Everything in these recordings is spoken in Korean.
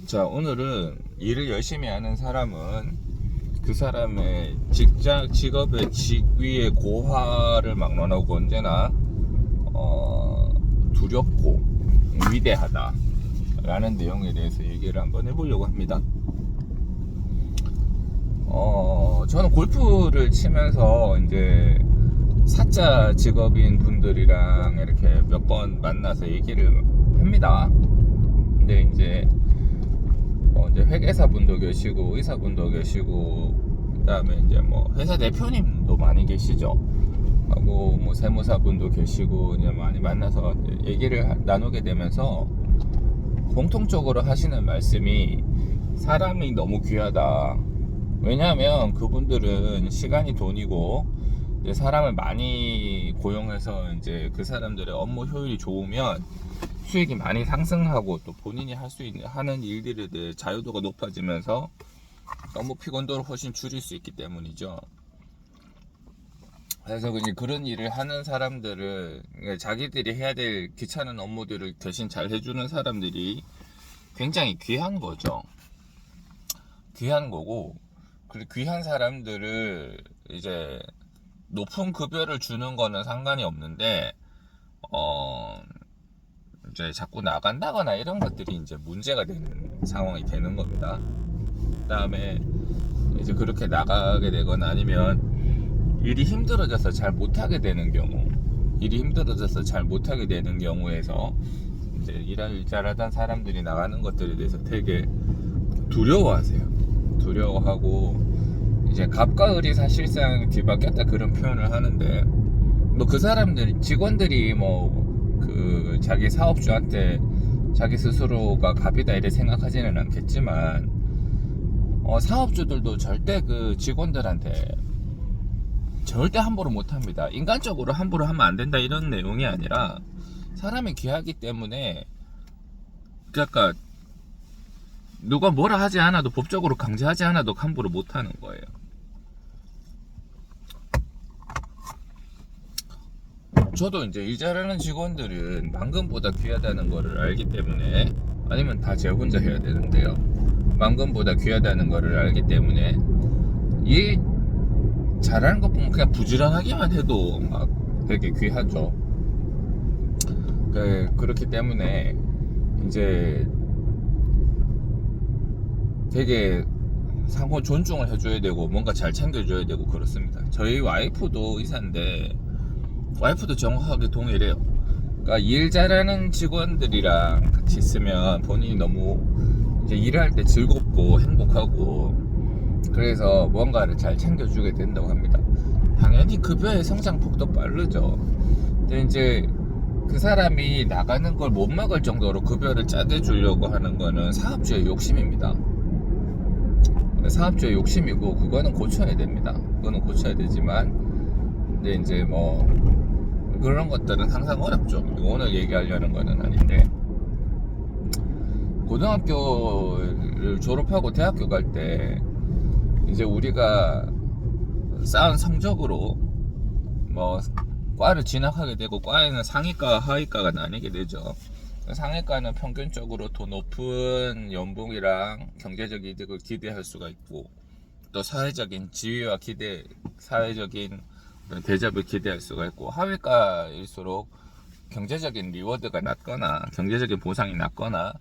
자, 오늘은 일을 열심히 하는 사람은 그 사람의 직업의 직위의 고하를 막론하고 언제나 두렵고 위대하다 라는 내용에 대해서 얘기를 한번 해보려고 합니다. 저는 골프를 치면서 이제 사자 직업인 분들이랑 이렇게 몇 번 만나서 얘기를 합니다. 근데 이제 회계사분도 계시고 의사분도 계시고 그다음에 이제 뭐 회사 대표님도 많이 계시죠. 하고 뭐 세무사분도 계시고 이제 많이 만나서 얘기를 나누게 되면서 공통적으로 하시는 말씀이 사람이 너무 귀하다. 왜냐하면 그분들은 시간이 돈이고 이제 사람을 많이 고용해서 이제 그 사람들의 업무 효율이 좋으면 수익이 많이 상승하고 또 본인이 할 수 있는 하는 일들에 대해 자유도가 높아지면서 업무 피곤도를 훨씬 줄일 수 있기 때문이죠. 그래서 그런 일을 하는 사람들을 자기들이 해야 될 귀찮은 업무들을 대신 잘 해주는 사람들이 굉장히 귀한 거죠. 귀한 거고, 그 귀한 사람들을 이제 높은 급여를 주는 거는 상관이 없는데 이제 자꾸 나간다거나 이런 것들이 이제 문제가 되는 상황이 되는 겁니다. 그 다음에 이제 그렇게 나가게 되거나 아니면 일이 힘들어져서 잘 못하게 되는 경우에서 이제 일을 잘하던 사람들이 나가는 것들에 대해서 되게 두려워하고 이제 갑과 을이 사실상 뒤바뀌었다 그런 표현을 하는데 뭐 그 사람들 직원들이 자기 사업주한테 자기 스스로가 갑이다 이렇게 생각하지는 않겠지만 사업주들도 절대 그 직원들한테 절대 함부로 못합니다. 인간적으로 함부로 하면 안 된다 이런 내용이 아니라 사람이 귀하기 때문에 그러니까 누가 뭐라 하지 않아도 법적으로 강제하지 않아도 함부로 못하는 거예요. 저도 이제 일 잘하는 직원들은 만금보다 귀하다는 거를 알기 때문에, 아니면 다 제 혼자 해야 되는데요, 만금보다 귀하다는 거를 알기 때문에 일 잘하는 것 보면 그냥 부지런하기만 해도 막 되게 귀하죠. 그렇기 때문에 이제 되게 상호 존중을 해줘야 되고 뭔가 잘 챙겨줘야 되고 그렇습니다. 저희 와이프도 의사인데 와이프도 정확하게 동일해요. 그러니까 일 잘하는 직원들이랑 같이 있으면 본인이 너무 이제 일할 때 즐겁고 행복하고 그래서 뭔가를 잘 챙겨주게 된다고 합니다. 당연히 급여의 성장폭도 빠르죠. 근데 이제 그 사람이 나가는 걸 못 막을 정도로 급여를 짜게 주려고 하는 거는 사업주의 욕심입니다. 사업주의 욕심이고 그거는 고쳐야 됩니다. 그거는 고쳐야 되지만 근데 이제 그런 것들은 항상 어렵죠. 오늘 얘기하려는 거는 아닌데, 고등학교를 졸업하고 대학교 갈 때 이제 우리가 쌓은 성적으로 과를 진학하게 되고, 과에는 상위과 하위과가 나뉘게 되죠. 상위과는 평균적으로 더 높은 연봉이랑 경제적 이득을 기대할 수가 있고, 또 사회적인 지위와 사회적인 대접을 기대할 수가 있고, 하위과일수록 경제적인 리워드가 낮거나 경제적인 보상이 낮거나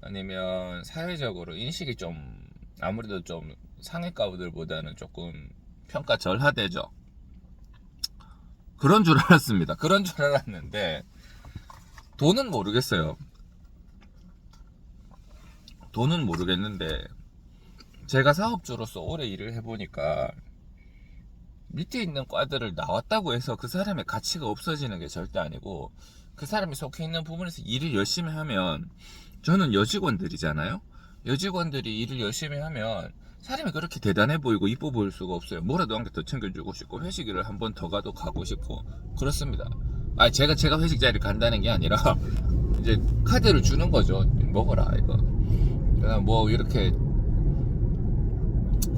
아니면 사회적으로 인식이 좀 아무래도 좀 상위과들보다는 조금 평가 절하되죠. 그런 줄 알았는데 돈은 모르겠는데 제가 사업주로서 오래 일을 해보니까 밑에 있는 과들을 나왔다고 해서 그 사람의 가치가 없어지는 게 절대 아니고, 그 사람이 속해 있는 부분에서 일을 열심히 하면, 저는 여직원들이잖아요. 여직원들이 일을 열심히 하면 사람이 그렇게 대단해 보이고 이뻐 보일 수가 없어요. 뭐라도 한 개 더 챙겨주고 싶고 회식을 한 번 더 가도 가고 싶고 그렇습니다. 제가 회식 자리를 간다는 게 아니라 이제 카드를 주는 거죠. 먹어라 이거. 그냥 이렇게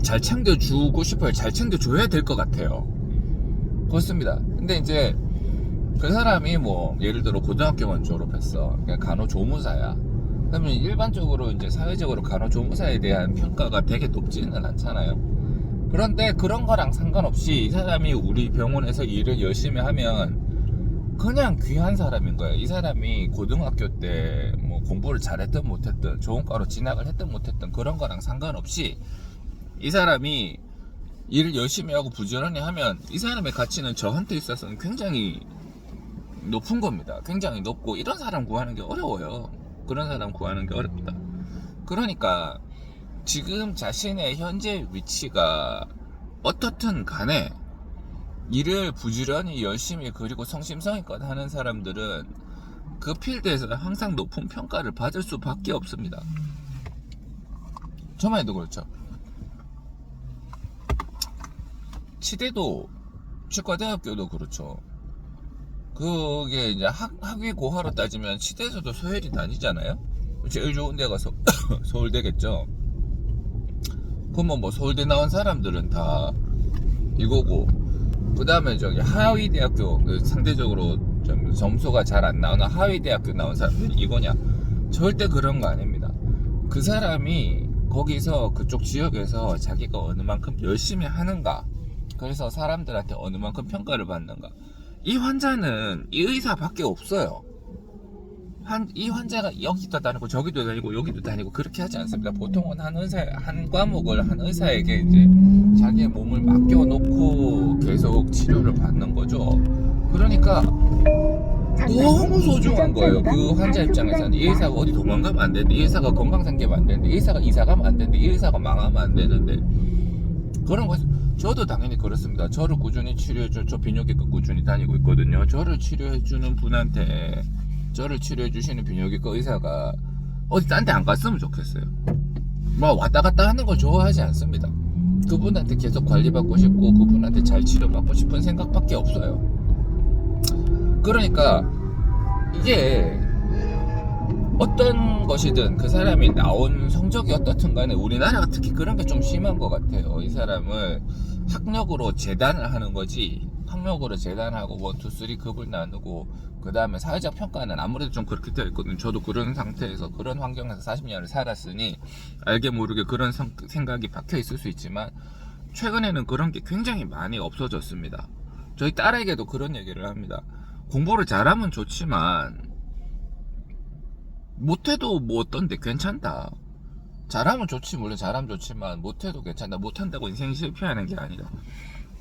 잘 챙겨주고 싶어요. 잘 챙겨줘야 될 것 같아요. 그렇습니다. 근데 이제 그 사람이 예를 들어 고등학교만 졸업했어. 그냥 간호조무사야. 그러면 일반적으로 이제 사회적으로 간호조무사에 대한 평가가 되게 높지는 않잖아요. 그런데 그런 거랑 상관없이 이 사람이 우리 병원에서 일을 열심히 하면 그냥 귀한 사람인 거예요. 이 사람이 고등학교 때 뭐 공부를 잘했든 못했든 좋은 과로 진학을 했든 못했든 그런 거랑 상관없이 이 사람이 일을 열심히 하고 부지런히 하면 이 사람의 가치는 저한테 있어서는 굉장히 높은 겁니다. 굉장히 높고 이런 사람 구하는 게 어려워요. 그런 사람 구하는 게 어렵다. 그러니까 지금 자신의 현재 위치가 어떻든 간에 일을 부지런히 열심히 그리고 성심성의껏 하는 사람들은 그 필드에서 항상 높은 평가를 받을 수밖에 없습니다. 저만 해도 그렇죠. 치대도 치과대학교도 그렇죠. 그게 이제 학위 고하로 따지면 치대에서도 서열이 나뉘잖아요. 제일 좋은 데가 서울대겠죠. 그러면 뭐 서울대 나온 사람들은 다 이거고, 그 다음에 저기 하위 대학교 상대적으로 좀 점수가 잘 안 나오는 하위 대학교 나온 사람들이 이거냐? 절대 그런 거 아닙니다. 그 사람이 거기서 그쪽 지역에서 자기가 어느 만큼 열심히 하는가, 그래서 사람들한테 어느 만큼 평가를 받는가. 이 환자는 이 의사밖에 없어요. 이 환자가 여기도 다니고 저기도 다니고 여기도 다니고 그렇게 하지 않습니다. 보통은 한 과목을 한 의사에게 이제 자기의 몸을 맡겨놓고 계속 치료를 받는 거죠. 그러니까 너무 소중한 거예요. 그 환자 입장에서는 이 의사가 어디 도망가면 안 되는데, 이 의사가 건강 생기면 안 되는데, 이 의사가 이사가면 안 되는데, 이 의사가 망하면 안 되는데, 그런 거. 저도 당연히 그렇습니다. 저를 꾸준히 치료해준, 저 비뇨기과 꾸준히 다니고 있거든요. 저를 치료해주는 분한테, 저를 치료해주시는 비뇨기과 의사가 어디 딴 데 안 갔으면 좋겠어요. 뭐 왔다 갔다 하는 걸 좋아하지 않습니다. 그분한테 계속 관리받고 싶고 그분한테 잘 치료받고 싶은 생각밖에 없어요. 그러니까 이게 어떤 것이든 그 사람이 나온 성적이 어떻든 간에 우리나라가 특히 그런 게 좀 심한 것 같아요. 이 사람을 학력으로 재단을 하는 거지, 학력으로 재단하고 1, 2, 3 급을 나누고 그 다음에 사회적 평가는 아무래도 좀 그렇게 되어 있거든요. 저도 그런 상태에서 그런 환경에서 40년을 살았으니 알게 모르게 그런 생각이 박혀 있을 수 있지만 최근에는 그런 게 굉장히 많이 없어졌습니다. 저희 딸에게도 그런 얘기를 합니다. 공부를 잘하면 좋지만 못해도 뭐 어떤데 괜찮다. 잘하면 좋지, 물론 잘하면 좋지만 못해도 괜찮다. 못한다고 인생이 실패하는 게 아니라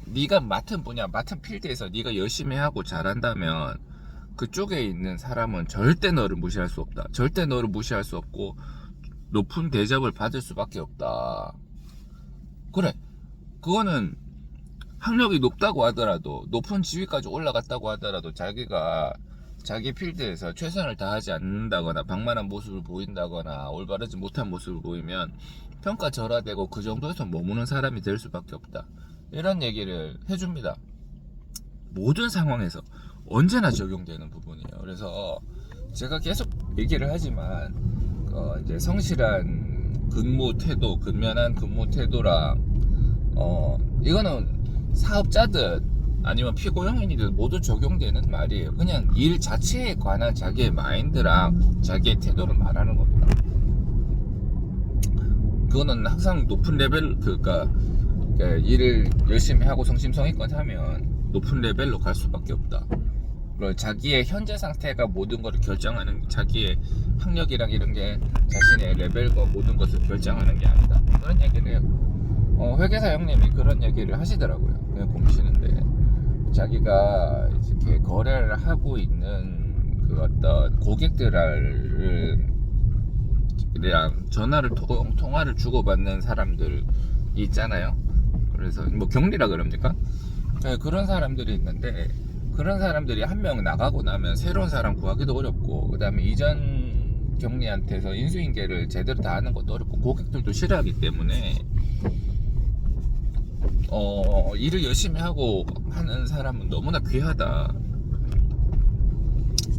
네가 맡은 분야, 맡은 필드에서 네가 열심히 하고 잘한다면 그쪽에 있는 사람은 절대 너를 무시할 수 없다. 절대 너를 무시할 수 없고 높은 대접을 받을 수밖에 없다. 그래, 그거는 학력이 높다고 하더라도, 높은 지위까지 올라갔다고 하더라도 자기가 자기 필드에서 최선을 다하지 않는다거나 방만한 모습을 보인다거나 올바르지 못한 모습을 보이면 평가절하되고 그 정도에서 머무는 사람이 될 수밖에 없다. 이런 얘기를 해줍니다. 모든 상황에서 언제나 적용되는 부분이에요. 그래서 제가 계속 얘기를 하지만 이제 성실한 근무 태도, 근면한 근무 태도랑 이거는 사업자든 아니면 피고용인이든 모두 적용되는 말이에요. 그냥 일 자체에 관한 자기의 마인드랑 자기의 태도를 말하는 겁니다. 그거는 항상 높은 레벨, 그러니까 일을 열심히 하고 성심성의껏 하면 높은 레벨로 갈 수밖에 없다. 그리고 자기의 현재 상태가 모든 것을 결정하는, 자기의 학력이랑 이런 게 자신의 레벨과 모든 것을 결정하는 게 아니다. 그런 얘기를 해요. 회계사 형님이 그런 얘기를 하시더라고요. 그냥 보시는데 자기가 이렇게 거래를 하고 있는 그 어떤 고객들이랑 전화를 통화를 주고받는 사람들 있잖아요. 그래서 뭐 격리라 그럽니까? 그런 사람들이 있는데 그런 사람들이 한 명 나가고 나면 새로운 사람 구하기도 어렵고, 그 다음에 이전 격리한테서 인수인계를 제대로 다 하는 것도 어렵고 고객들도 싫어하기 때문에 일을 열심히 하고 하는 사람은 너무나 귀하다,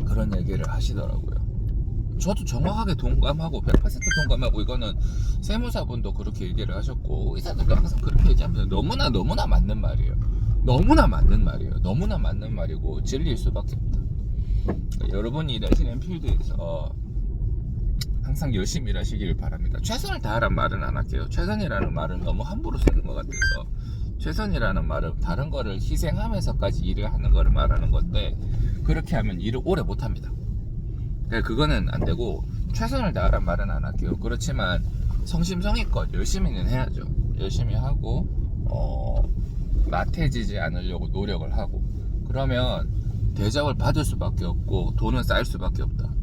그런 얘기를 하시더라고요. 저도 정확하게 동감하고 100% 동감하고, 이거는 세무사분도 그렇게 얘기를 하셨고 의사들도 항상 그렇게 얘기합니다. 너무나 맞는 말이에요. 너무나 맞는 말이고 진리일 수밖에 없다. 그러니까 여러분이 일하시는 필드에서 항상 열심히 일하시길 바랍니다. 최선을 다하란 말은 안 할게요. 최선이라는 말은 너무 함부로 쓰는 것 같아서, 최선이라는 말은 다른 거를 희생하면서까지 일을 하는 거를 말하는 건데, 그렇게 하면 일을 오래 못 합니다. 그거는 안 되고, 최선을 다하란 말은 안 할게요. 그렇지만 성심성의껏 열심히는 해야죠. 열심히 하고 나태해지지 않으려고 노력을 하고, 그러면 대접을 받을 수밖에 없고 돈은 쌓일 수밖에 없다.